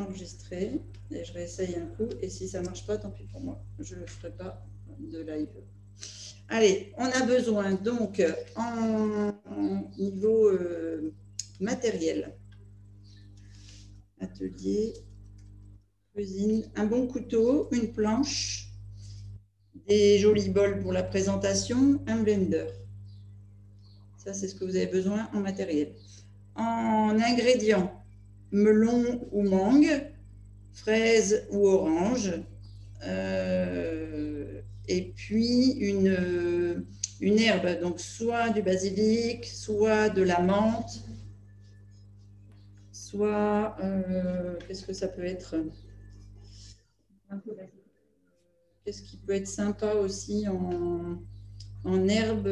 enregistrer et je réessaye un coup. Et si ça ne marche pas, tant pis pour moi. Je ne ferai pas de live. Allez, on a besoin donc en niveau matériel. Atelier, cuisine, un bon couteau, une planche, des jolis bols pour la présentation, un blender. Ça, c'est ce que vous avez besoin en matériel. En ingrédients, melon ou mangue, fraise ou orange, et puis une herbe, donc soit du basilic, soit de la menthe, soit, qu'est-ce que ça peut être? Qu'est-ce qui peut être sympa aussi en herbe,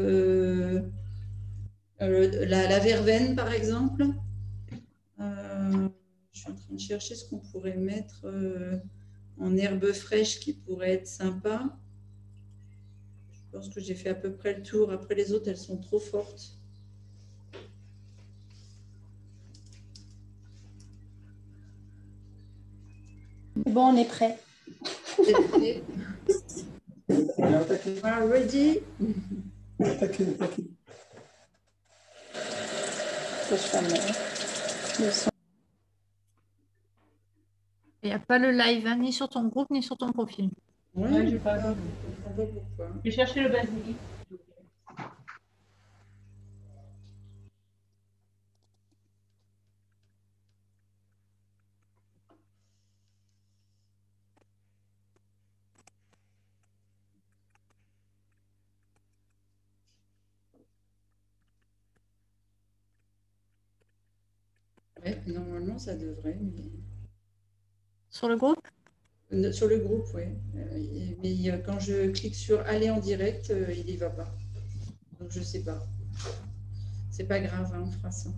la verveine par exemple. Je suis en train de chercher ce qu'on pourrait mettre en herbe fraîche qui pourrait être sympa. Je pense que j'ai fait à peu près le tour. Après, les autres, elles sont trop fortes. Bon, on est prêt. Ready? Il n'y a pas le live, hein, ni sur ton groupe, ni sur ton profil. Oui, Ouais, j'ai pas vu. je comprends pas pourquoi. J'ai cherché le basilic. Ouais, normalement, ça devrait. Mais... Sur le groupe? Sur le groupe, oui. Mais quand je clique sur aller en direct, il n'y va pas. Donc, je ne sais pas. C'est pas grave, hein, on fera ça.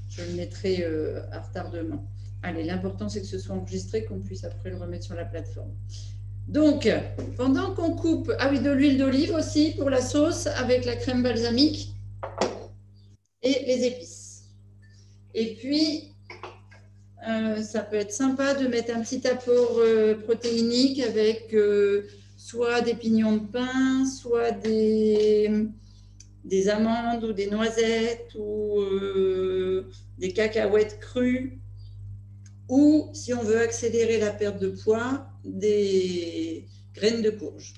Je le mettrai à retardement. Allez, l'important, c'est que ce soit enregistré, qu'on puisse après le remettre sur la plateforme. Donc, pendant qu'on coupe... Ah oui, de l'huile d'olive aussi pour la sauce avec la crème balsamique et les épices. Et puis, ça peut être sympa de mettre un petit apport protéinique avec soit des pignons de pain, soit des amandes ou des noisettes ou des cacahuètes crues, ou si on veut accélérer la perte de poids, des graines de courge.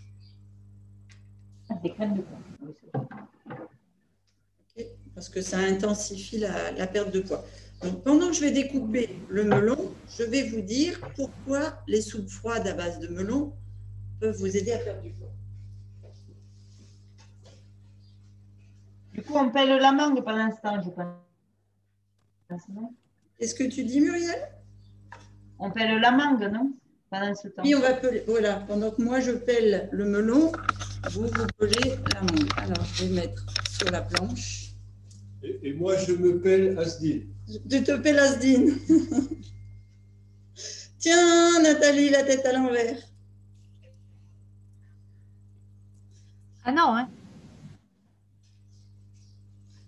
Des graines de courge. Okay, parce que ça intensifie la perte de poids. Donc, pendant que je vais découper le melon, je vais vous dire pourquoi les soupes froides à base de melon peuvent vous aider à perdre du poids. Du coup, on pèle la mangue pour l'instant, je pense. Qu'est-ce que tu dis, Muriel? On pèle la mangue, non? Pendant ce temps. Oui, on va peler. Voilà, pendant que moi je pèle le melon, vous pelez la mangue. Alors, je vais mettre sur la planche. Et moi, je me pèle Asdine. Tu te pèles Asdine. Tiens, Nathalie, la tête à l'envers. Ah non, hein?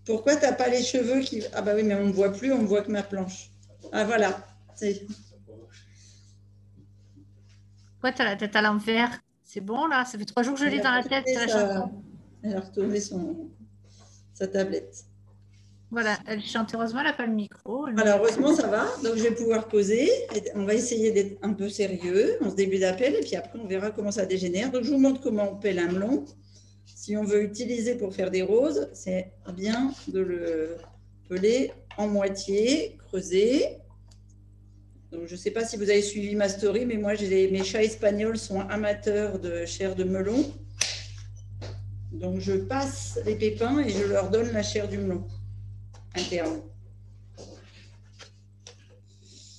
Pourquoi tu n'as pas les cheveux qui... Ah bah oui, mais on ne me voit plus, on ne voit que ma planche. Ah voilà. Pourquoi tu as la tête à l'envers? C'est bon là? Ça fait 3 jours que je l'ai dans la tête, la chanson. Elle a retourné sa tablette. Voilà, elle chante. Heureusement, elle n'a pas le micro. Voilà, heureusement, ça va. Donc, je vais pouvoir poser. On va essayer d'être un peu sérieux en ce début d'appel. Et puis après, on verra comment ça dégénère. Donc, je vous montre comment on pèle un melon. Si on veut utiliser pour faire des roses, c'est bien de le peler en moitié, creuser. Donc, je ne sais pas si vous avez suivi ma story, mais moi, mes chats espagnols sont amateurs de chair de melon. Donc, je passe les pépins et je leur donne la chair du melon interne.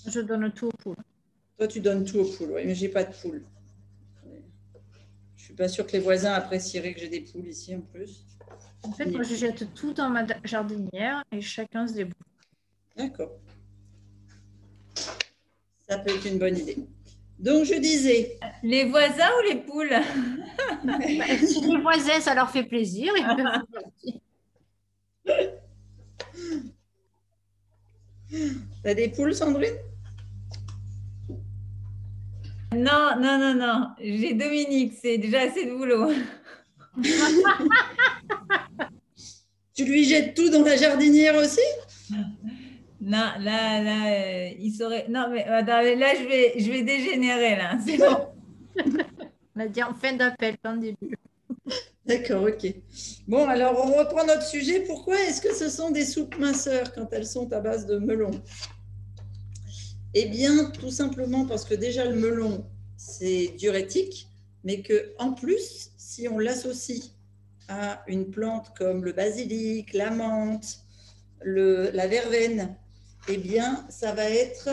Je donne tout aux poules. Toi, tu donnes tout aux poules, oui, mais je n'ai pas de poules. Je ne suis pas sûre que les voisins apprécieraient que j'ai des poules ici en plus. En fait, moi, je jette tout dans ma jardinière et chacun se débrouille. D'accord. Ça peut être une bonne idée. Donc, je disais... Les voisins ou les poules? Si les voisins, ça leur fait plaisir, ils peuvent... T'as des poules, Sandrine? Non, non, non, non. J'ai Dominique, c'est déjà assez de boulot. Tu lui jettes tout dans la jardinière aussi? Non, là, il saurait. Non, mais attends, là, je vais dégénérer, là. C'est bon. On a dit en fin d'appel, pas en début. D'accord, ok. Bon, alors on reprend notre sujet. Pourquoi est-ce que ce sont des soupes minceurs quand elles sont à base de melon? Eh bien, tout simplement parce que déjà le melon, c'est diurétique, mais qu'en plus, si on l'associe à une plante comme le basilic, la menthe, la verveine, eh bien, ça va être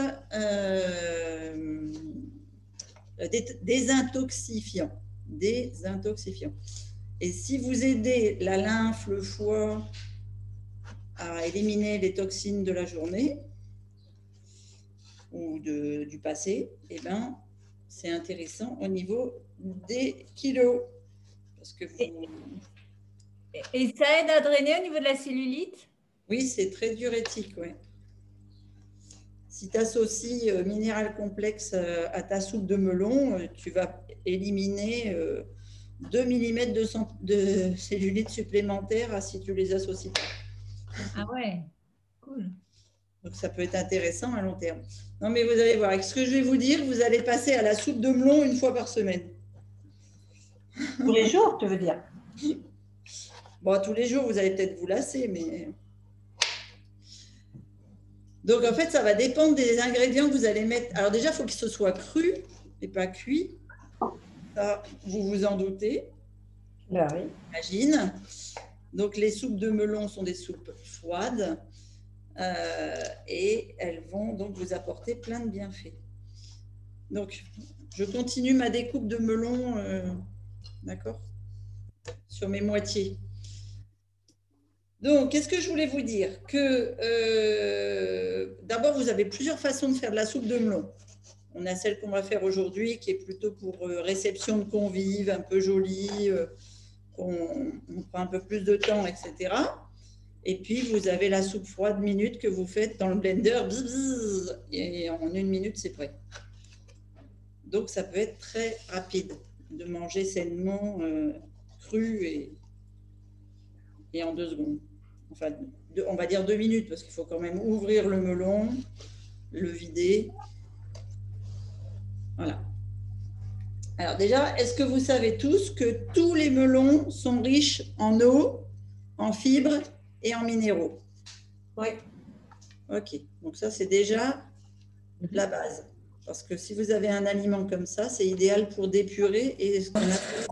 désintoxifiant. Désintoxifiant. Et si vous aidez la lymphe, le foie à éliminer les toxines de la journée ou du passé, eh ben, c'est intéressant au niveau des kilos. Parce que Et ça aide à drainer au niveau de la cellulite? oui, c'est très diurétique, oui. Si tu associes minéral complexe à ta soupe de melon, tu vas éliminer 2 mm de cellulite supplémentaires si tu les associes pas. Ah ouais, cool. Donc, ça peut être intéressant à long terme. Non, mais vous allez voir, avec ce que je vais vous dire, vous allez passer à la soupe de melon 1 fois par semaine. Tous les jours, tu veux dire? Bon, tous les jours, vous allez peut-être vous lasser, mais... Donc, en fait, ça va dépendre des ingrédients que vous allez mettre. Alors déjà, il faut qu'ils se soient crus et pas cuits. Ça, vous vous en doutez. Ben oui. J'imagine. Donc, les soupes de melon sont des soupes froides et elles vont donc vous apporter plein de bienfaits. Donc, je continue ma découpe de melon, d'accord, sur mes moitiés. Donc, qu'est-ce que je voulais vous dire? Que d'abord, vous avez plusieurs façons de faire de la soupe de melon. On a celle qu'on va faire aujourd'hui, qui est plutôt pour réception de convives, un peu jolie, on prend un peu plus de temps, etc. Et puis, vous avez la soupe froide minute que vous faites dans le blender, bzz, bzz, et en 1 minute, c'est prêt. Donc, ça peut être très rapide de manger sainement, cru et en 2 secondes. Enfin, on va dire 2 minutes, parce qu'il faut quand même ouvrir le melon, le vider. Voilà. Alors déjà, est-ce que vous savez tous que tous les melons sont riches en eau, en fibres et en minéraux? Oui. Ok, donc ça c'est déjà la base. Parce que si vous avez un aliment comme ça, c'est idéal pour dépurer et ce qu'on appelle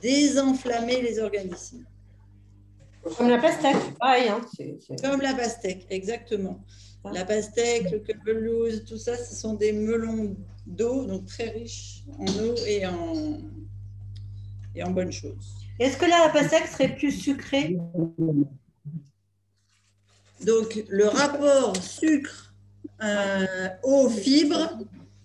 désenflammer les organismes. Comme la pastèque, pareil. Hein. Comme la pastèque, exactement. La pastèque, le curvelouse, tout ça, ce sont des melons d'eau, donc très riches en eau et en bonnes choses. Est-ce que la pastèque serait plus sucrée? Donc, le rapport sucre aux fibres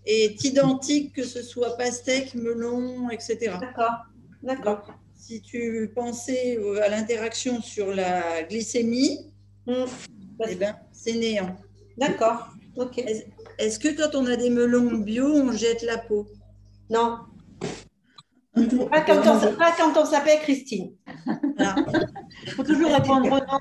est identique que ce soit pastèque, melon, etc. D'accord, d'accord. Donc, si tu pensais à l'interaction sur la glycémie, eh ben, c'est néant. D'accord, ok. Est-ce que quand on a des melons bio, on jette la peau? Non. Pas quand on s'appelle Christine. Voilà. Il faut toujours répondre non.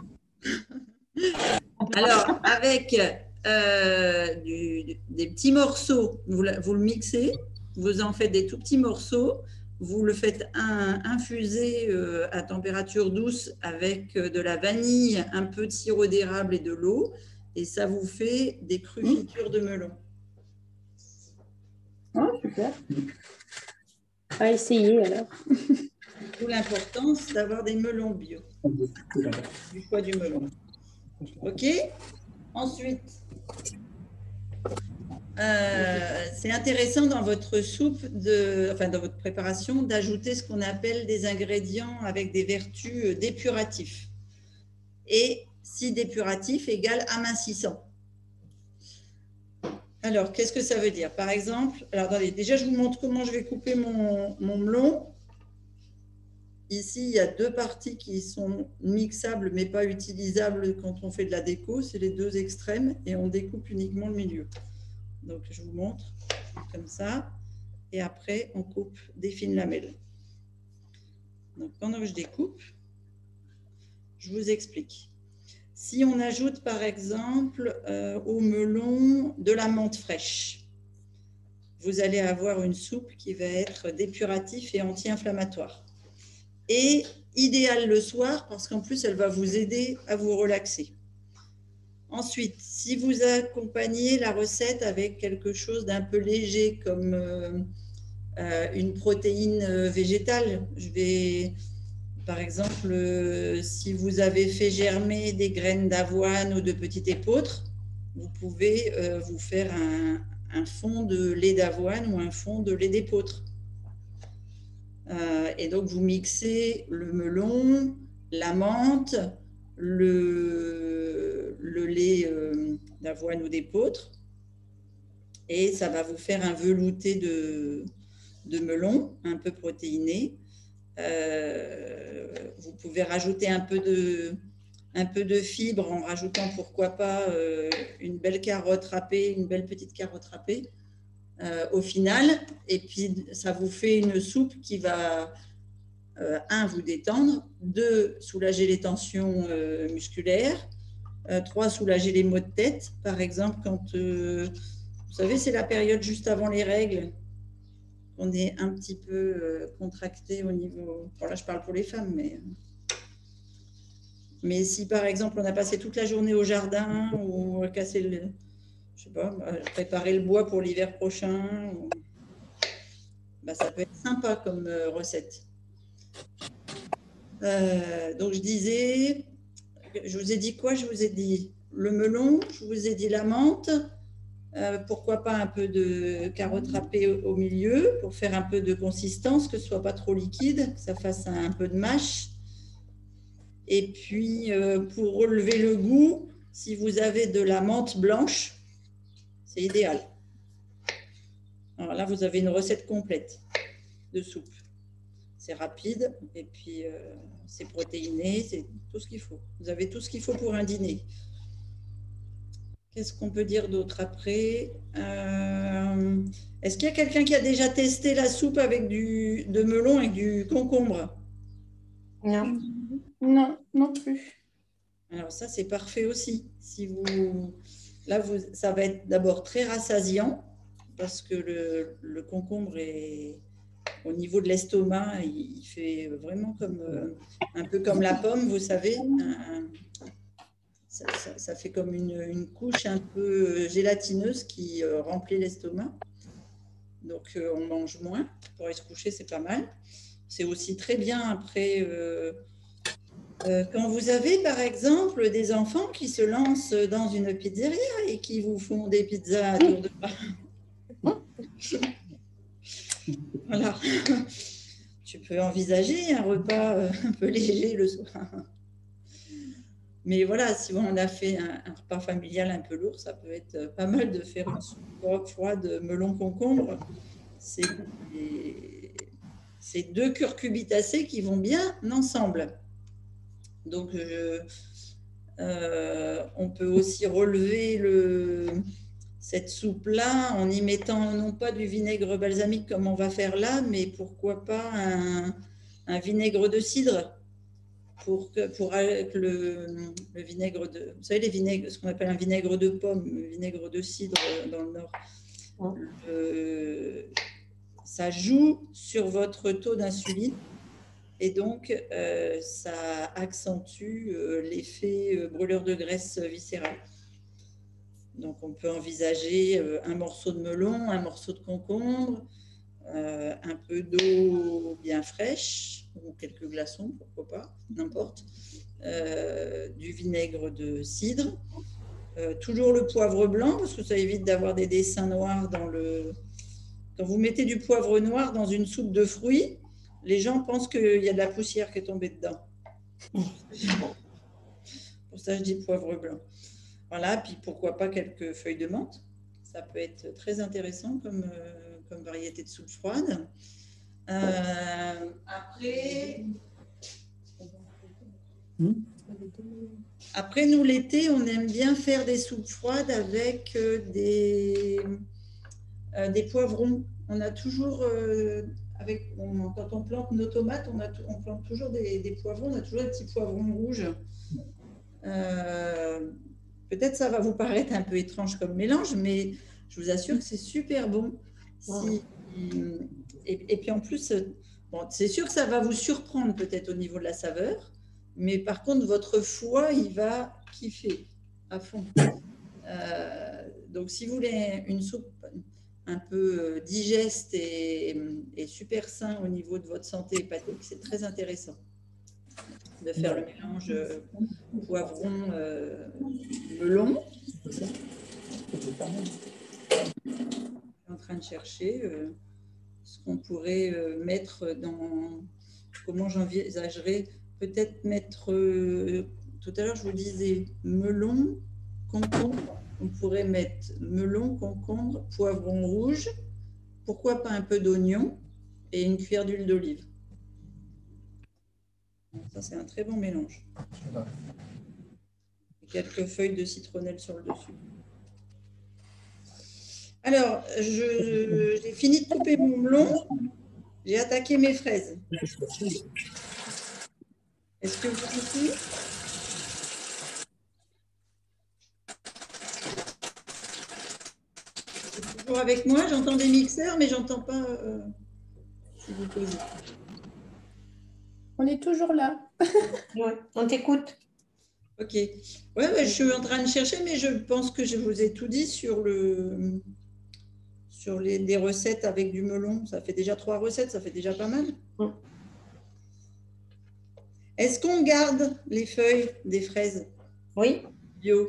Alors, avec des petits morceaux, vous le mixez, vous en faites des tout petits morceaux, vous le faites infuser à température douce avec de la vanille, un peu de sirop d'érable et de l'eau, et ça vous fait des crufitures de melon. Oh, super. On va essayer alors. D'où l'importance d'avoir des melons bio, du choix du melon. Ok. Ensuite, c'est intéressant dans votre soupe, dans votre préparation, d'ajouter ce qu'on appelle des ingrédients avec des vertus dépuratifs. Et si dépuratif égale amincissant. Alors, qu'est-ce que ça veut dire? Par exemple, alors attendez, déjà je vous montre comment je vais couper mon melon. Ici, il y a 2 parties qui sont mixables, mais pas utilisables quand on fait de la déco. C'est les 2 extrêmes et on découpe uniquement le milieu. Donc, je vous montre comme ça. et après, on coupe des fines lamelles. Donc, pendant que je découpe, je vous explique. Si on ajoute, par exemple, au melon de la menthe fraîche, vous allez avoir une soupe qui va être dépuratif et anti-inflammatoire. Et idéal le soir, parce qu'en plus, elle va vous aider à vous relaxer. Ensuite, si vous accompagnez la recette avec quelque chose d'un peu léger, comme une protéine végétale, par exemple, si vous avez fait germer des graines d'avoine ou de petit épeautre, vous pouvez vous faire un fond de lait d'avoine ou un fond de lait d'épeautre. Et donc, vous mixez le melon, la menthe, le lait d'avoine ou d'épeautre, et ça va vous faire un velouté de melon, un peu protéiné. Vous pouvez rajouter un peu de fibres en rajoutant, pourquoi pas, une belle carotte râpée, une belle petite carotte râpée au final. Et puis, ça vous fait une soupe qui va, vous détendre, 2, soulager les tensions musculaires, 3, soulager les maux de tête. Par exemple, quand, vous savez, c'est la période juste avant les règles, on est un petit peu contracté au niveau… Bon, là, je parle pour les femmes, mais si, par exemple, on a passé toute la journée au jardin ou cassé je sais pas, préparer le bois pour l'hiver prochain, ça peut être sympa comme recette. Donc, je disais… Je vous ai dit quoi? Je vous ai dit le melon, je vous ai dit la menthe. Pourquoi pas un peu de carottes râpées au milieu pour faire un peu de consistance, que ce ne soit pas trop liquide, que ça fasse un peu de mâche. Et puis, pour relever le goût, si vous avez de la menthe blanche, c'est idéal. Alors là, vous avez une recette complète de soupe. C'est rapide et puis c'est protéiné, c'est tout ce qu'il faut. Vous avez tout ce qu'il faut pour un dîner. Qu'est-ce qu'on peut dire d'autre après? Est-ce qu'il y a quelqu'un qui a déjà testé la soupe avec de melon et du concombre? Non. Non, non plus. Alors ça, c'est parfait aussi. Là, ça va être d'abord très rassasiant parce que le concombre est au niveau de l'estomac, il fait vraiment un peu comme la pomme, vous savez. Ça fait comme une couche un peu gélatineuse qui remplit l'estomac. Donc, on mange moins. Pour aller se coucher, c'est pas mal. C'est aussi très bien après… quand vous avez, par exemple, des enfants qui se lancent dans une pizzeria et qui vous font des pizzas à tour de bras. Voilà. Tu peux envisager un repas un peu léger le soir. Mais voilà, si on a fait un repas familial un peu lourd, ça peut être pas mal de faire une soupe froide melon-concombre. C'est 2 curcubitacées qui vont bien ensemble. Donc, on peut aussi relever cette soupe-là en y mettant non pas du vinaigre balsamique comme on va faire là, mais pourquoi pas un vinaigre de cidre pour que le vinaigre de… Vous savez, ce qu'on appelle un vinaigre de pomme, vinaigre de cidre dans le Nord. Ça joue sur votre taux d'insuline. Et donc, ça accentue l'effet brûleur de graisse viscérale. Donc, on peut envisager un morceau de melon, un morceau de concombre, un peu d'eau bien fraîche, ou quelques glaçons, pourquoi pas, n'importe, du vinaigre de cidre, toujours le poivre blanc, parce que ça évite d'avoir des dessins noirs dans le… Quand vous mettez du poivre noir dans une soupe de fruits, les gens pensent qu'il y a de la poussière qui est tombée dedans. Pour ça, je dis poivre blanc. Voilà, puis pourquoi pas quelques feuilles de menthe. Ça peut être très intéressant comme variété de soupe froide. Après, nous, l'été, on aime bien faire des soupes froides avec des poivrons. On a toujours, quand on plante nos tomates, on plante toujours des poivrons, on a toujours des petits poivrons rouges. Peut-être ça va vous paraître un peu étrange comme mélange, mais je vous assure que c'est super bon. Et puis en plus, bon, c'est sûr que ça va vous surprendre peut-être au niveau de la saveur, mais par contre, votre foie, il va kiffer à fond. Donc, si vous voulez une soupe un peu digeste et super sain au niveau de votre santé hépatique, c'est très intéressant de faire le mélange poivron-melon. Je suis en train de chercher ce qu'on pourrait mettre dans... Comment j'envisagerais peut-être mettre... tout à l'heure, je vous disais melon, concombre. On pourrait mettre melon, concombre, poivron rouge, pourquoi pas un peu d'oignon et une cuillère d'huile d'olive. Ça, c'est un très bon mélange. Et quelques feuilles de citronnelle sur le dessus. Alors, j'ai fini de couper mon melon. J'ai attaqué mes fraises. Est-ce que vous écoutez ? Toujours avec moi, j'entends des mixeurs, mais j'entends pas si vous posez. On est toujours là. Ouais, on t'écoute. Ok. Ouais, je suis en train de chercher, mais je pense que je vous ai tout dit sur des recettes avec du melon. Ça fait déjà 3 recettes, ça fait déjà pas mal. Est-ce qu'on garde les feuilles des fraises Oui. bio?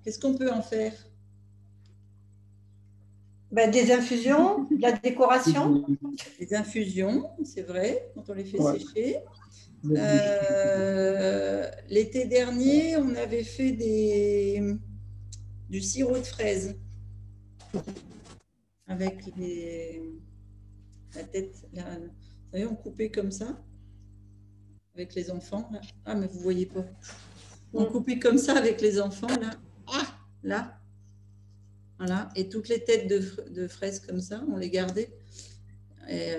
Qu'est-ce qu'on peut en faire? Ben, des infusions, de la décoration. Des infusions, c'est vrai, quand on les fait sécher. L'été dernier, on avait fait du sirop de fraise avec la tête. Vous savez, on coupait comme ça avec les enfants. Là. Ah, mais vous ne voyez pas. On coupait comme ça avec les enfants. Là. Ah, là. Voilà. Et toutes les têtes de fraises comme ça, on les gardait. Et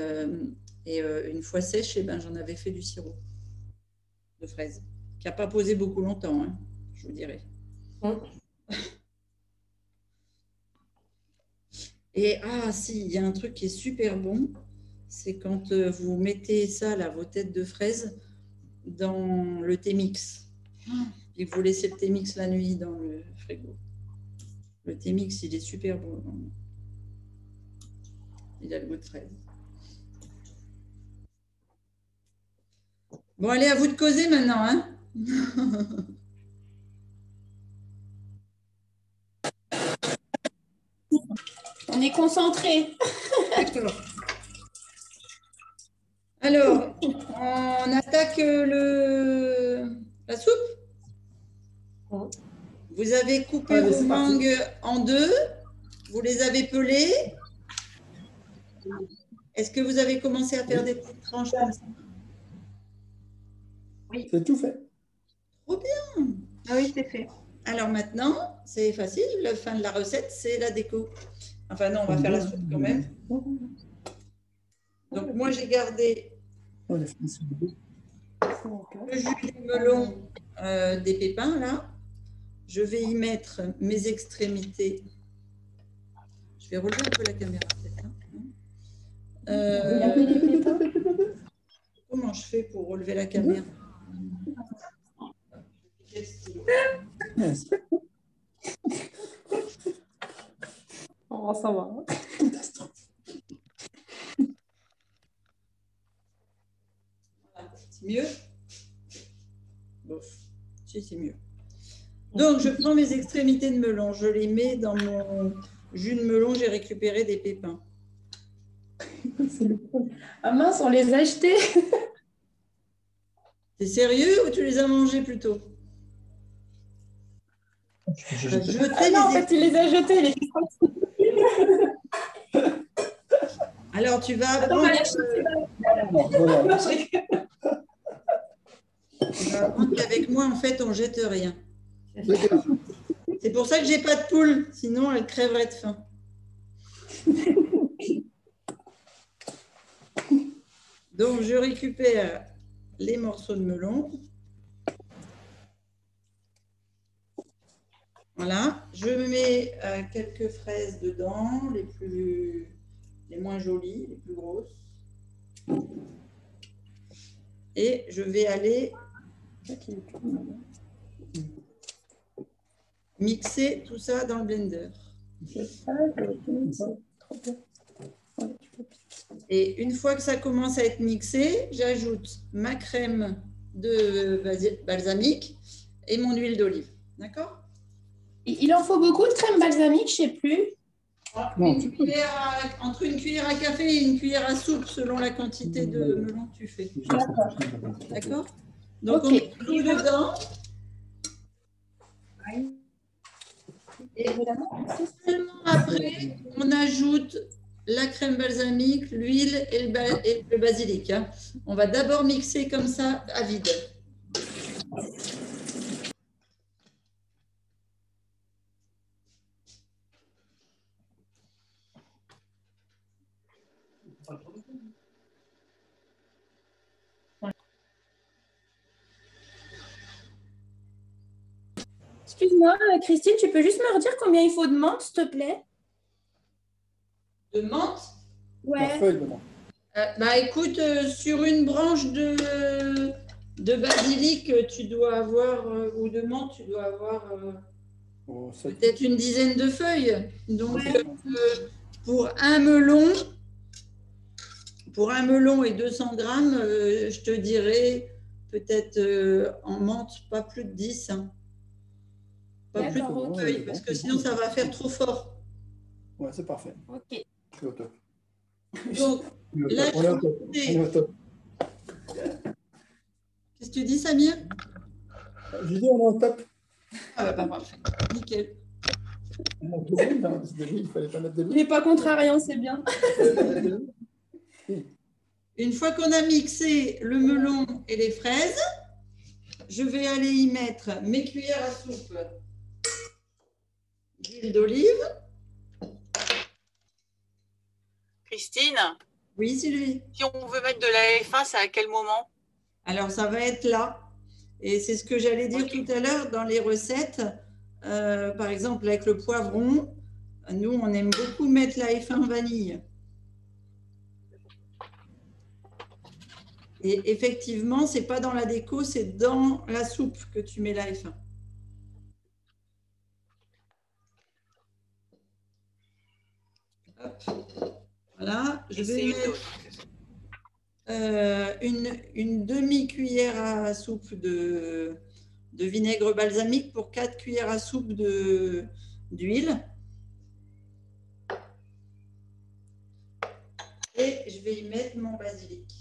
une fois sèche, j'en avais fait du sirop de fraises, qui n'a pas posé beaucoup longtemps, hein, je vous dirais. Et si, il y a un truc qui est super bon, c'est quand vous mettez ça, là, vos têtes de fraises, dans le thé mix. Et vous laissez le thé mix la nuit dans le frigo. Le thé mix, il est super bon. Il a le goût de fraise. Bon, allez, à vous de causer maintenant, hein. On est concentrés. D'accord. Alors, on attaque la soupe. Vous avez coupé vos mangues en 2. Vous les avez pelées. Est-ce que vous avez commencé à faire des petites tranches comme ça? Oui. C'est tout fait. Trop bien. Ah oui, c'est fait. Alors maintenant, c'est facile. La fin de la recette, c'est la déco. Enfin non, on va faire la soupe quand même. Donc moi, j'ai gardé le jus du melon des pépins, là. Je vais y mettre mes extrémités. Je vais relever un peu la caméra, peut-être. Comment je fais pour relever la caméra? Oh, ça va. C'est mieux? Bof. Si, c'est mieux. Donc, je prends mes extrémités de melon, je les mets dans mon jus de melon, j'ai récupéré des pépins. Ah mince, on les a achetés. T'es sérieux ou tu les as mangés plutôt? En fait, il les a jetés. Alors, tu vas apprendre, qu'avec moi, en fait, on ne jette rien. C'est pour ça que j'ai pas de poule, sinon elle crèverait de faim. Donc, je récupère les morceaux de melon. Voilà, je mets quelques fraises dedans, les moins jolies, les plus grosses. Et je vais aller mixer tout ça dans le blender. Et une fois que ça commence à être mixé, j'ajoute ma crème de balsamique et mon huile d'olive. D'accord? Il en faut beaucoup de crème balsamique, je ne sais plus. Entre une cuillère à café et une cuillère à soupe, selon la quantité de melon que tu fais. D'accord? Donc, on met tout dedans. Et seulement après, on ajoute la crème balsamique, l'huile et le basilic. Hein. On va d'abord mixer comme ça à vide. Excuse-moi, Christine, tu peux juste me redire combien il faut de menthe, s'il te plaît? De menthe? Ouais. Bah écoute, sur une branche de basilic, tu dois avoir, ou de menthe, tu dois avoir peut-être une dizaine de feuilles. Donc, pour un melon et 200 grammes, je te dirais peut-être en menthe, pas plus de 10. Hein. Pas plus de feuilles, parce que sinon, ça va faire trop fort. Ouais, c'est parfait. Ok. Je suis au top. Donc, là, on est au top. On est au top. Qu'est-ce que tu dis, Samir? Je dis on est au top. Ah bah, parfait. Nickel. Il fallait pas mettre de l'eau. Il n'est pas contrariant, c'est bien. Une fois qu'on a mixé le melon et les fraises, je vais aller y mettre mes cuillères à soupe d'huile d'olive. Christine, Oui, Sylvie. si on veut mettre de la F1, c'est à quel moment? Alors, ça va être là. Et c'est ce que j'allais dire tout à l'heure dans les recettes. Par exemple, avec le poivron, nous, on aime beaucoup mettre la F1 vanille. Et effectivement, ce n'est pas dans la déco, c'est dans la soupe que tu mets la F1. Hop. Voilà, je vais mettre une demi-cuillère à soupe de vinaigre balsamique pour 4 cuillères à soupe d'huile. Et je vais y mettre mon basilic.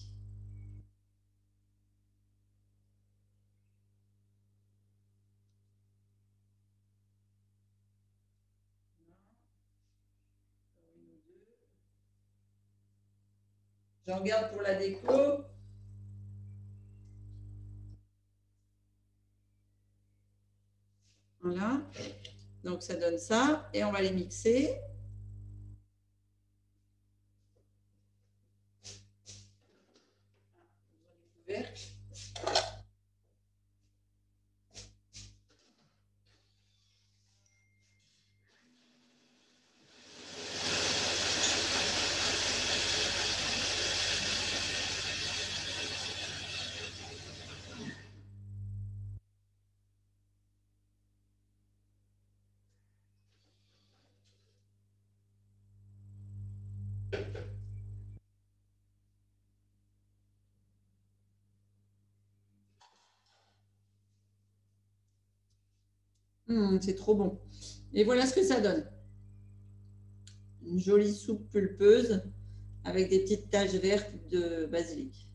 J'en garde pour la déco. Voilà. Donc, ça donne ça. Et on va les mixer. C'est trop bon. Et voilà ce que ça donne. Une jolie soupe pulpeuse avec des petites taches vertes de basilic.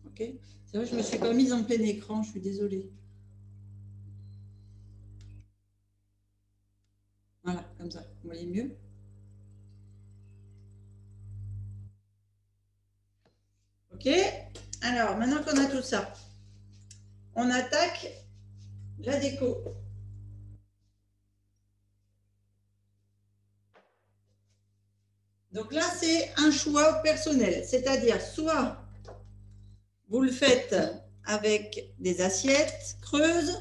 Ok. C'est vrai, je ne me suis pas mise en plein écran, je suis désolée. Voilà, comme ça. Vous voyez mieux? Ok. Alors, maintenant qu'on a tout ça, on attaque la déco. Donc là, c'est un choix personnel. C'est-à-dire, soit vous le faites avec des assiettes creuses,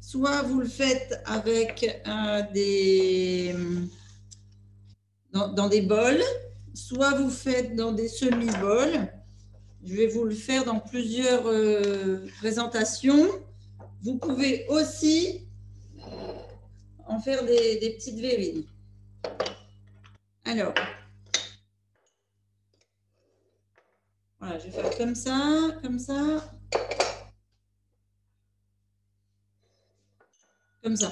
soit vous le faites avec dans des bols, soit vous faites dans des semi-bols. Je vais vous le faire dans plusieurs présentations. Vous pouvez aussi en faire des petites verrines. Alors, voilà, je vais faire comme ça, comme ça, comme ça.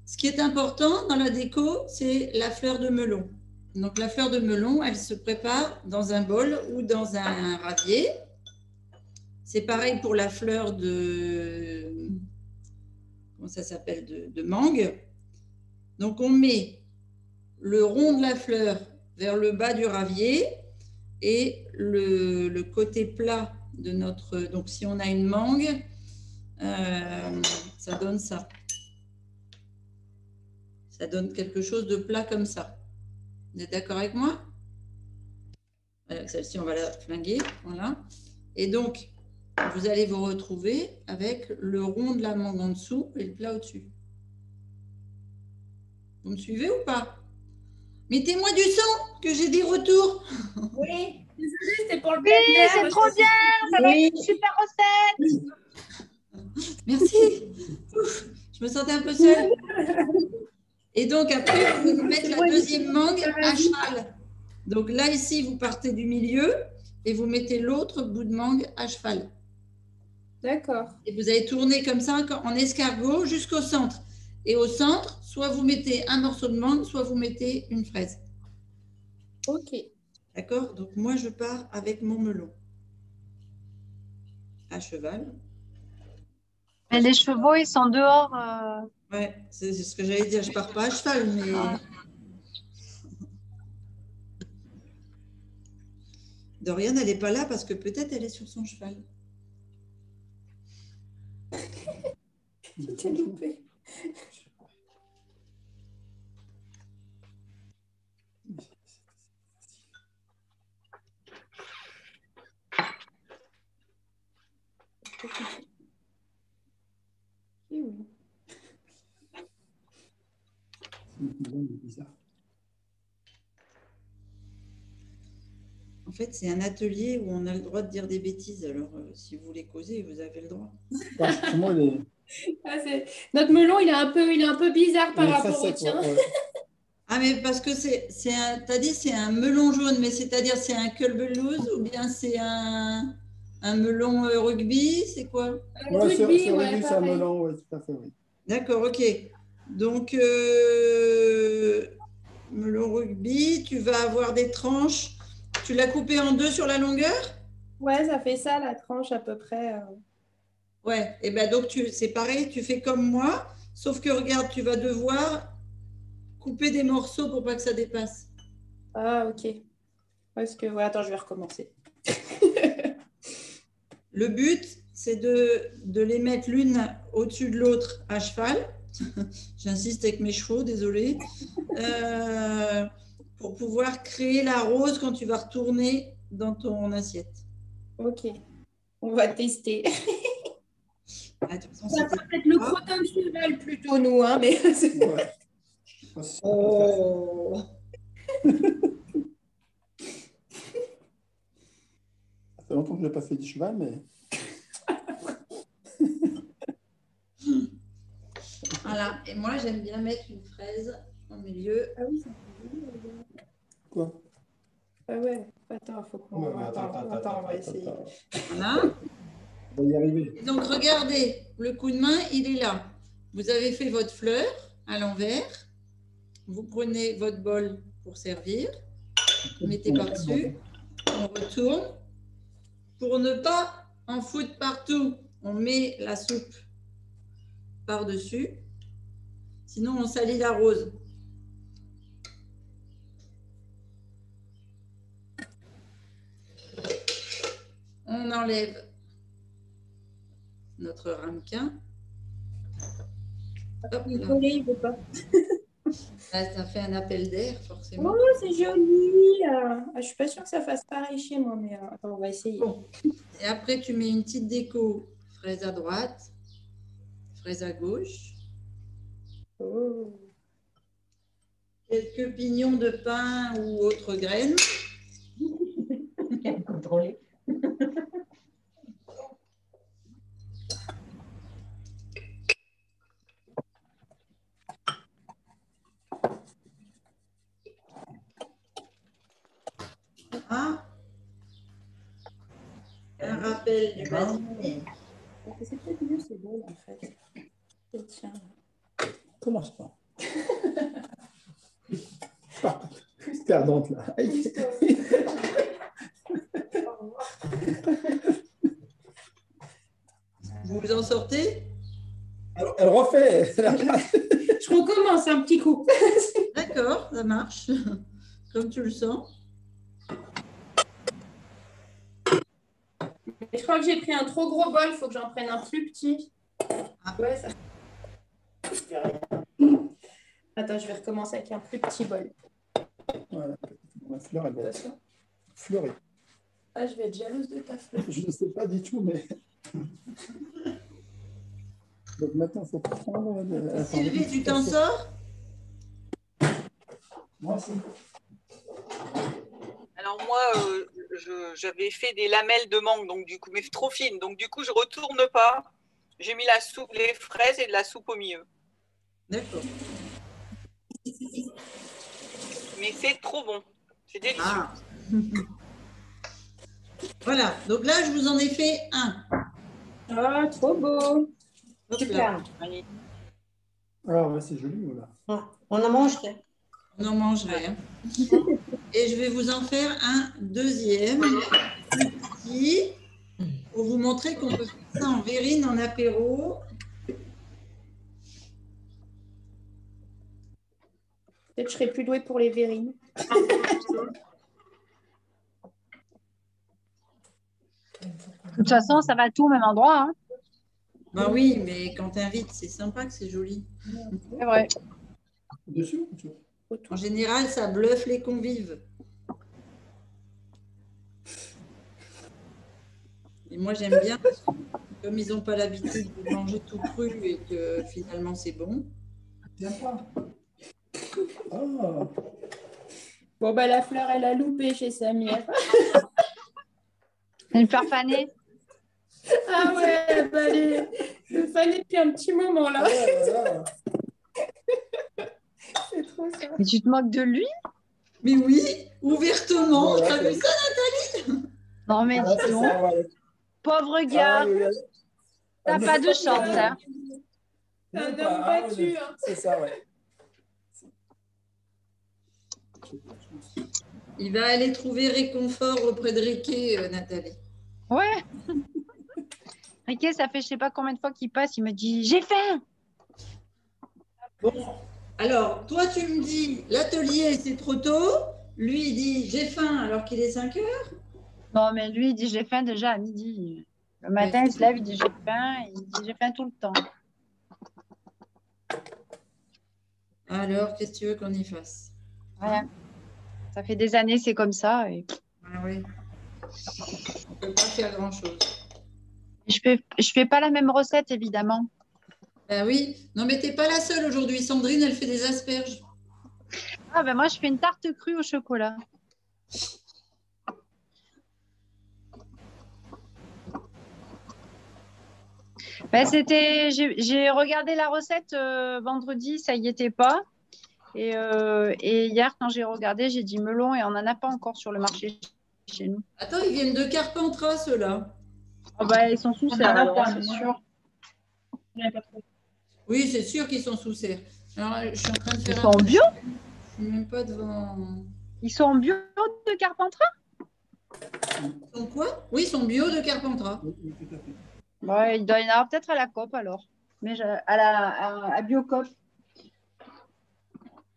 Ce qui est important dans la déco, c'est la fleur de melon. Donc, la fleur de melon, elle se prépare dans un bol ou dans un ravier. C'est pareil pour la fleur de... Comment ça s'appelle? De mangue. Donc, on met le rond de la fleur vers le bas du ravier et le côté plat de notre... Donc, si on a une mangue, ça donne ça. Ça donne quelque chose de plat comme ça. Vous êtes d'accord avec moi? Voilà, celle-ci, on va la flinguer. Voilà. Et donc, vous allez vous retrouver avec le rond de la mangue en dessous et le plat au-dessus. Vous me suivez ou pas? Mettez-moi du son, que j'ai des retours. Oui, désolée, c'était pour le Oui, c'est trop bien. Ça va être une super recette. Merci. Ouf, je me sentais un peu seule. Et donc, après, vous allez mettre la deuxième mangue à cheval. Donc là, ici, vous partez du milieu et vous mettez l'autre bout de mangue à cheval. D'accord. Et vous allez tourner comme ça en escargot jusqu'au centre. Et au centre, soit vous mettez un morceau de mangue, soit vous mettez une fraise. Ok. D'accord? Donc moi, je pars avec mon melon à cheval. Mais les chevaux, ils sont dehors. Ouais, c'est ce que j'allais dire. Je pars pas à cheval, mais... Dorian, elle n'est pas là parce que peut-être elle est sur son cheval. J'ai loupé. Bizarre. En fait, c'est un atelier où on a le droit de dire des bêtises. Alors, si vous voulez causer, vous avez le droit. Moi, Notre melon, il est un peu bizarre par rapport au tien. Ah, mais parce que t'as dit c'est un melon jaune, mais c'est-à-dire c'est un Kölbelouse ou bien c'est un melon rugby, c'est quoi? Rugby, c'est ouais, c'est un melon, oui, tout à fait, oui. D'accord, ok. Donc, melon rugby, tu vas avoir des tranches. Tu l'as coupé en deux sur la longueur? Ouais, ça fait ça, la tranche à peu près. Ouais, et ben donc c'est pareil, tu fais comme moi, sauf que regarde, tu vas devoir couper des morceaux pour pas que ça dépasse. Ah, ok. Parce que, ouais, attends, je vais recommencer. Le but, c'est de les mettre l'une au-dessus de l'autre à cheval. J'insiste avec mes chevaux, désolé. Pour pouvoir créer la rose quand tu vas retourner dans ton assiette. Ok, on va tester. Ah, de toute façon, Ça va peut-être le crottin de cheval plutôt, nous, hein, mais... Ouais. Oh. Ça fait longtemps que je n'ai pas fait du cheval, mais... Voilà, et moi j'aime bien mettre une fraise au milieu. Ah oui, ça Quoi? Ah ouais, attends, il faut qu'on... Attends, on va essayer. Voilà. On va y arriver. Et donc regardez, le coup de main, il est là. Vous avez fait votre fleur à l'envers. Vous prenez votre bol pour servir. Mettez par-dessus. On retourne. Pour ne pas en foutre partout, on met la soupe par-dessus. Sinon, on salit la rose. On enlève notre ramequin. Hop Il là. collait, il veut pas. Ça fait un appel d'air, forcément. Oh, c'est joli. Je suis pas sûre que ça fasse pareil chez moi, mais attends, on va essayer. Bon. Et après, tu mets une petite déco. Fraise à droite, fraise à gauche. Oh. Quelques pignons de pain ou autres graines. Contrôler. Ah, un rappel du basilic. C'est peut-être mieux, c'est bon en fait. Tiens. Commence pas. Perdante là. Aïe. Vous vous en sortez? Elle refait. Je recommence un petit coup. D'accord, ça marche. Comme tu le sens. Je crois que j'ai pris un trop gros bol, il faut que j'en prenne un plus petit. Ah. Ouais, ça. Attends, je vais recommencer avec un plus petit bol. Voilà. Ma fleur, elle va fleurir. Ah, je vais être jalouse de ta fleur. Je ne sais pas du tout, mais. Donc maintenant, il faut prendre. Sylvie, tu t'en sors? Moi aussi. Alors moi, j'avais fait des lamelles de mangue, donc du coup, mais trop fines. Donc du coup, je retourne pas. J'ai mis la soupe, les fraises et de la soupe au milieu. D'accord. Mais c'est trop bon. C'est délicieux. Ah. Voilà, donc là, je vous en ai fait un. Ah, trop beau. Hop là. Super. Ah ouais, c'est joli, voilà. On en mangerait. On en mangerait. Hein. Et je vais vous en faire un deuxième, plus petit, pour vous montrer qu'on peut faire ça en verrine, en apéro. Peut-être que je serai plus douée pour les verrines. De toute façon, ça va tout au même endroit. Hein. Ben oui, mais quand tu invites, c'est sympa que c'est joli. C'est vrai. Dessus ou dessous? En général, ça bluffe les convives. Et moi, j'aime bien, parce que comme ils n'ont pas l'habitude de manger tout cru et que finalement, c'est bon. Tiens pas. Ah. Bon, bah, la fleur, elle a loupé chez Samir. Une fleur fanée. Ah ouais, bah, le fané depuis un petit moment, là. Ouais, voilà. C'est trop ça. Mais tu te moques de lui? Mais oui, ouvertement. Voilà, T'as vu ça? Non, mais Voilà, dis c'est donc. ça, ouais. Pauvre gars. T'as pas de chance. Hein. C'est un Non, homme pas- battu. Hein. C'est ça, ouais. Il va aller trouver réconfort auprès de Riquet, Nathalie. Ouais. Riquet, ça fait je sais pas combien de fois qu'il passe, il me dit j'ai faim. Bon, alors, toi, tu me dis, l'atelier, c'est trop tôt. Lui, il dit, j'ai faim alors qu'il est 5 heures. Non, mais lui, il dit j'ai faim déjà à midi. Le matin, il se lève, il dit j'ai faim. Il dit j'ai faim tout le temps. Alors, qu'est-ce que tu veux qu'on y fasse? Rien. Ça fait des années, c'est comme ça. Et... Ah oui. On ne peut pas faire grand-chose. Je fais pas la même recette, évidemment. Ben oui. Non, mais t'es pas la seule aujourd'hui. Sandrine, elle fait des asperges. Ah ben moi, je fais une tarte crue au chocolat. Ben, j'ai regardé la recette vendredi, ça y était pas. Et hier, quand j'ai regardé, j'ai dit melon et on n'en a pas encore sur le marché chez nous. Attends, ils viennent de Carpentras, ceux-là. Oh ben, ils sont sous serre, alors, c'est sûr. Oui, c'est sûr qu'ils sont sous serre. Alors, je suis en train de faire Ils sont bio? Je suis même pas devant. Ils sont bio de Carpentras? Ils sont quoi? Oui, ils sont bio de Carpentras. Oui, tout à fait. Ouais, il doit y en avoir peut-être à la COP alors. Mais à Biocoop.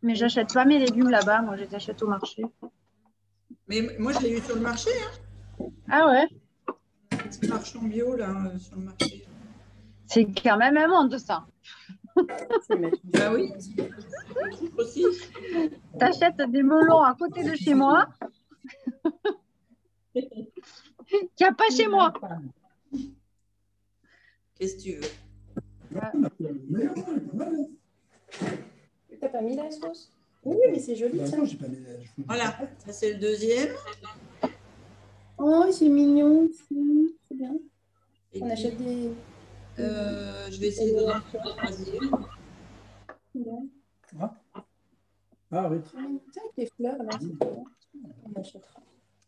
Mais j'achète pas mes légumes là-bas, moi je les achète au marché. Mais moi, je l'ai eu sur le marché. Hein. Ah ouais? Un petit marchand bio, là, sur le marché. C'est quand même un monde, ça. Ah oui, aussi. T'achètes des melons à côté de chez moi, qu'il n'y a pas chez moi. Qu'est-ce que tu veux? T'as pas mis la sauce? Oui, mais c'est joli, tiens. Voilà, ça c'est le deuxième. Oh, c'est mignon. C'est bien. Et On puis, achète des... je vais essayer de donner le troisième. Ah oui. Avec les fleurs, là, c'est bon. On achètera.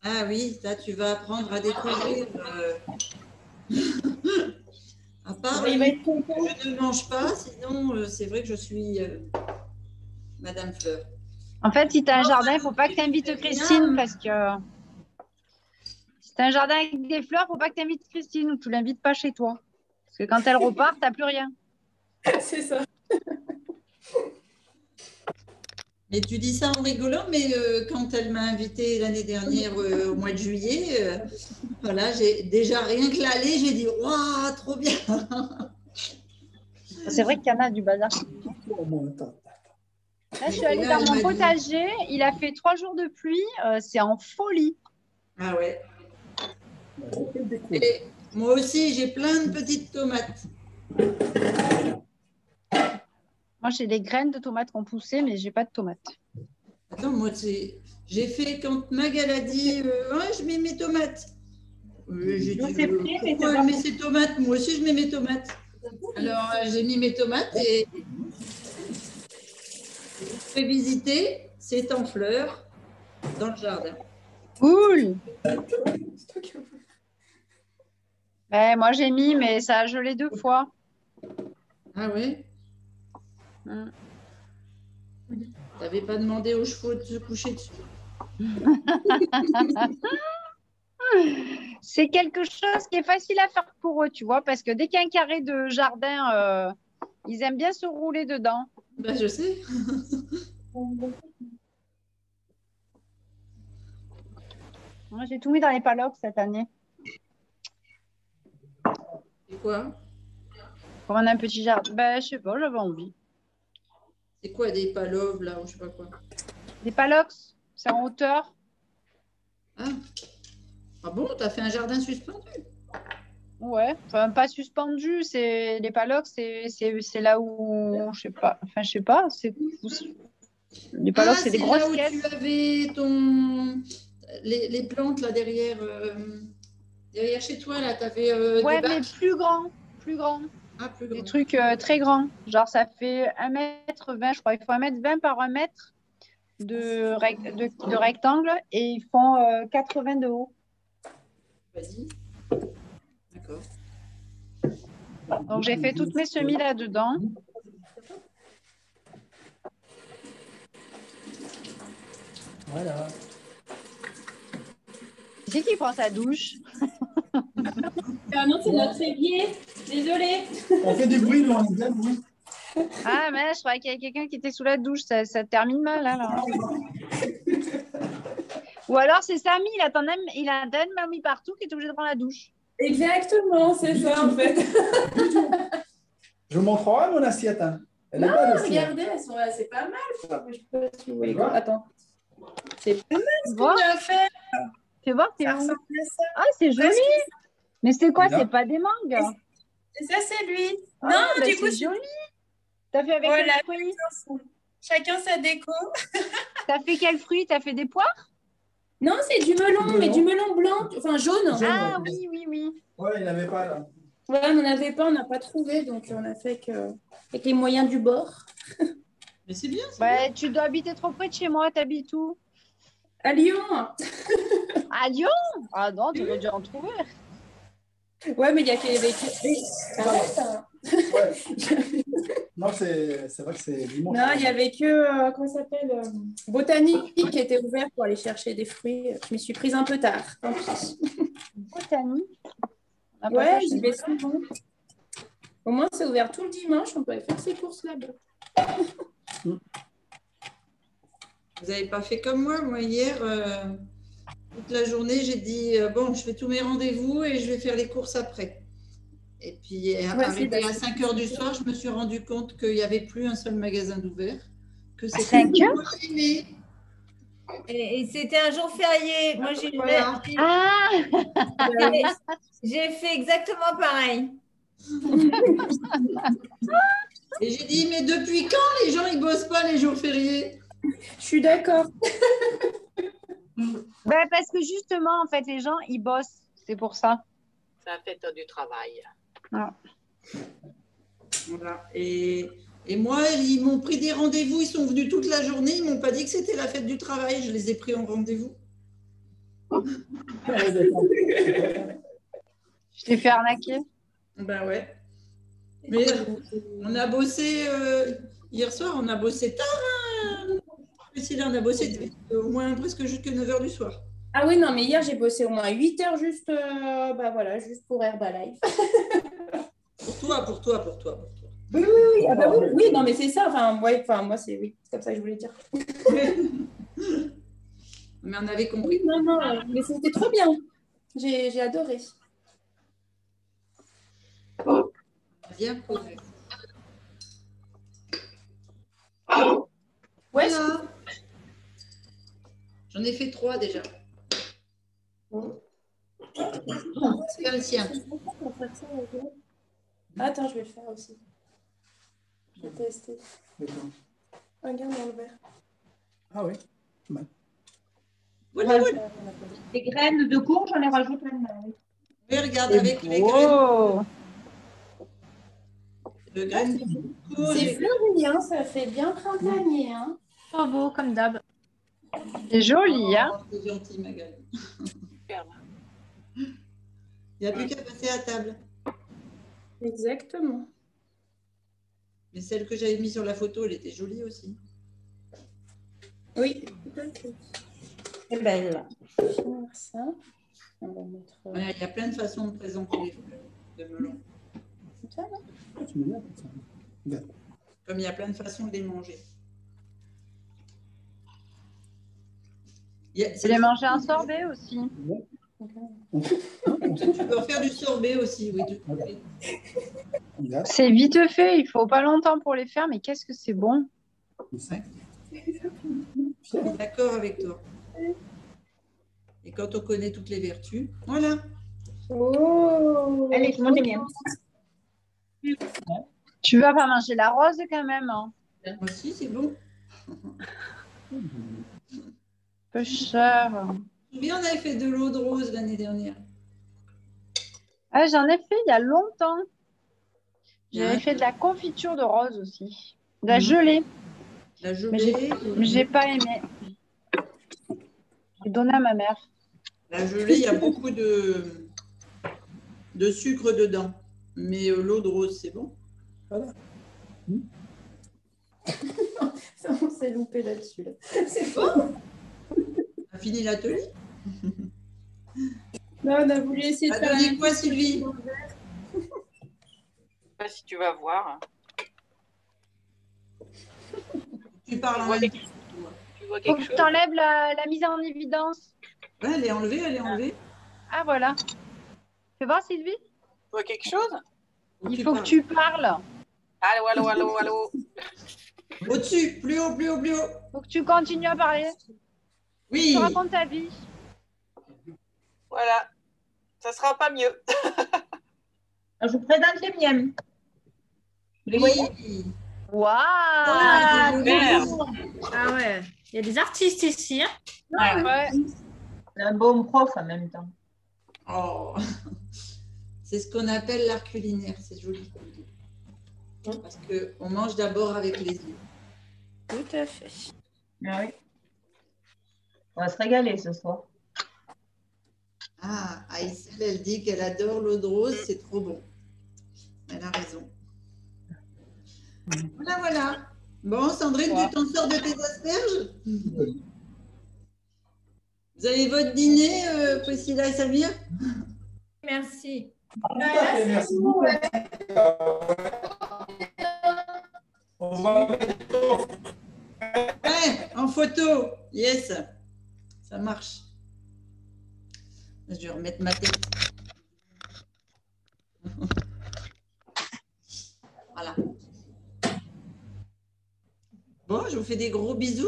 Ah oui, là tu vas apprendre à découvrir. À part Il va être content. je ne mange pas, sinon c'est vrai que je suis Madame Fleur. En fait, si tu as un jardin, il ne faut pas que tu invites Christine parce que si tu as un jardin avec des fleurs, il ne faut pas que tu invites Christine ou tu ne l'invites pas chez toi. Parce que quand elle repart, tu n'as plus rien. C'est ça. Mais tu dis ça en rigolant, mais quand elle m'a invitée l'année dernière au mois de juillet, voilà, j'ai déjà rien que l'aller, j'ai dit waouh, trop bien. C'est vrai qu'il y en a du bazar. Là, je suis allée dans mon potager. Il a fait 3 jours de pluie. C'est en folie. Ah ouais. Et moi aussi, j'ai plein de petites tomates. Moi, j'ai les graines de tomates qui ont poussé, mais je n'ai pas de tomates. Attends, moi, j'ai fait quand Magal a dit ouais, je mets mes tomates. J'ai dit pourquoi elle met ses tomates? Moi aussi, je mets mes tomates. Alors, j'ai mis mes tomates et je fais visiter. C'est en fleurs dans le jardin. Cool. Ben, moi, j'ai mis, mais ça a gelé 2 fois. Ah ouais? T'avais pas demandé aux chevaux de se coucher dessus? C'est quelque chose qui est facile à faire pour eux, tu vois, parce que dès qu'il y a un carré de jardin, ils aiment bien se rouler dedans. Ben, je sais. Moi, j'ai tout mis dans les palocs cette année. C'est quoi? Comme on a un petit jardin. Ben, je sais pas, j'avais envie. C'est quoi des paloves là ou je sais pas quoi? Des palocs, c'est en hauteur. Ah bon, t'as fait un jardin suspendu? Ouais, enfin pas suspendu, c'est les palocs, c'est là où je sais pas, enfin je sais pas, c'est les palocs, c'est des grosses là où caisses. tu avais les plantes là derrière derrière chez toi là, t'avais Ouais, des mais bacs. plus grand. Ah, plus grand. Des trucs très grands. Genre ça fait 1,20 m, je crois. Il faut 1,20 m par 1 m de rectangle et ils font 80 de haut. Vas-y. D'accord. Donc j'ai fait toutes mes semis là-dedans. Voilà. C'est qui prend sa douche? Ah non, c'est notre évier. Désolée. On fait du bruit, nous, on aime bien le bruit. Ah, mais je croyais qu'il y avait quelqu'un qui était sous la douche. Ça termine mal, alors. Ou alors, c'est Samy, il a un mamie partout qui est obligé de prendre la douche. Exactement, c'est ça, en fait. Je vous montrerai mon assiette. Hein. Elle est Non, belle aussi. regardez, c'est pas mal. Je sais pas si vous voyez. Attends. C'est pas mal ce Voir. qu'on a fait. Fais voir, t'es Ça où? ressemble à ça. Ah, c'est joli. Mais c'est quoi? Et là C'est pas des mangues? Et ça, c'est lui. Ah, Non, bah, du coup, c'est joli. T'as fait avec voilà, quel fruit? chacun sa déco. T'as fait quel fruit? T'as fait des poires? Non, c'est du melon, mais du melon blanc, enfin jaune. Ah oui, oui, oui. Ouais, il n'avait pas là. Ouais, on n'en avait pas, on n'a pas trouvé, donc on a fait avec les moyens du bord. Mais c'est bien. Ouais, tu dois habiter trop près de chez moi. T'habites où? À Lyon. À Lyon? Ah non, tu aurais dû en trouver. Ouais, mais il y a que... Ouais. Non, c'est vrai que c'est dimanche. Non, il n'y avait que, comment ça s'appelle, Botanique qui était ouvert pour aller chercher des fruits. Je m'y suis prise un peu tard. Tant pis. Botanique? Ouais, j'y vais souvent. Au moins, c'est ouvert tout le dimanche. On peut aller faire ses courses là-bas. Vous n'avez pas fait comme moi. Moi, hier, toute la journée, j'ai dit bon, je fais tous mes rendez-vous et je vais faire les courses après. Et puis, arrivé à 5 heures du soir, je me suis rendu compte qu'il n'y avait plus un seul magasin d'ouvert. Que À 5 heures? Et c'était un jour férié. Moi, Voilà. Ah, j'ai fait exactement pareil. Et j'ai dit, mais depuis quand les gens ils bossent pas les jours fériés? Je suis d'accord. ben, parce que justement, en fait, les gens, ils bossent. C'est pour ça. Ça fait du travail. Ah. Voilà. Et moi, ils m'ont pris des rendez-vous, ils sont venus toute la journée, ils m'ont pas dit que c'était la fête du travail, je les ai pris en rendez-vous. Je t'ai fait arnaquer. Ben ouais. Mais on a bossé hier soir, on a bossé tard. Priscilla, on a bossé au moins presque jusqu'à 9 h du soir. Ah oui, non, mais hier, j'ai bossé au moins 8 heures juste, voilà, juste pour Herbalife. Pour toi. Oui, ah bah oui, non, mais c'est ça. Moi, c'est comme ça que je voulais dire. Mais on avait compris. Non, mais c'était trop bien. J'ai adoré. Bien posé. Ouais. Voilà. J'en ai fait 3 déjà. C'est le sien. Attends, je vais le faire aussi. Je vais tester. Regarde dans le verre. Ah oui. Voilà. Les graines de courge, j'en ai rajouté maintenant. Oui, regarde avec les graines. Le graine de courge. C'est fleuri, hein, ça fait bien printanier. Hein. Trop beau, comme d'hab. C'est joli, hein? C'est gentil, Magali. Superbe. Il n'y a plus qu'à passer à table. Exactement. Mais celle que j'avais mise sur la photo, elle était jolie aussi. Oui. C'est belle. Ça. On va mettre. Ouais, il y a plein de façons de présenter les fleurs de melon. Ça, non? Comme il y a plein de façons de les manger. Tu les manger un sorbet aussi. Tu peux faire du sorbet aussi, oui. C'est vite fait, il faut pas longtemps pour les faire, mais qu'est-ce que c'est bon. Je suis d'accord avec toi. Et quand on connaît toutes les vertus, voilà. Oh. Allez, je monte les miennes. Tu vas pas manger la rose quand même, hein? Moi aussi, c'est bon. Peu cher. Tu te souviens, on avait fait de l'eau de rose l'année dernière. Ah, j'en ai fait il y a longtemps. J'avais Ouais. fait de la confiture de rose aussi. De la gelée. La Mais gelée. j'ai pas aimé. J'ai donné à ma mère. La gelée, il y a beaucoup de sucre dedans. Mais l'eau de rose, c'est bon. Voilà. On s'est loupé là-dessus. Là. C'est bon. On a fini l'atelier. Non, on a voulu essayer de faire. Atelier quoi, Sylvie? Je sais pas si tu vas voir. Tu parles en vois même quelque- temps. Tu vois Faut quelque que chose? tu enlèves la mise en évidence. Ouais, elle est enlevée, elle est enlevée. Ah, voilà. Fais voir, Sylvie. Tu vois quelque chose? Il faut que tu parles. Allô. Au-dessus, plus haut, plus haut, plus haut. Faut que tu continues à parler. Oui. Tu racontes ta vie. Voilà. Ça sera pas mieux. Je vous présente les miennes. Vous les voyez? Waouh! Ah, super. Ah ouais, il y a des artistes ici. Hein. Ouais. C'est un bon prof en même temps. Oh. C'est ce qu'on appelle l'art culinaire, c'est joli. Parce qu'on mange d'abord avec les yeux. Tout à fait. Ah oui. On va se régaler ce soir. Ah, Aïssel, elle dit qu'elle adore l'eau de rose, c'est trop bon. Elle a raison. Voilà. Bon, Sandrine, tu t'en sors de tes asperges? Vous avez votre dîner, Priscilla et Samir? Merci. Merci beaucoup. Ouais, en photo. Yes. Ça marche. Je vais remettre ma tête. Voilà. Bon, je vous fais des gros bisous.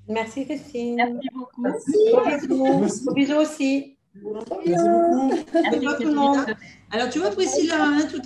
Merci Christine. Merci beaucoup. Gros bisous aussi. Merci beaucoup. Merci tout le monde. Alors, tu vois, Priscilla, hein, tout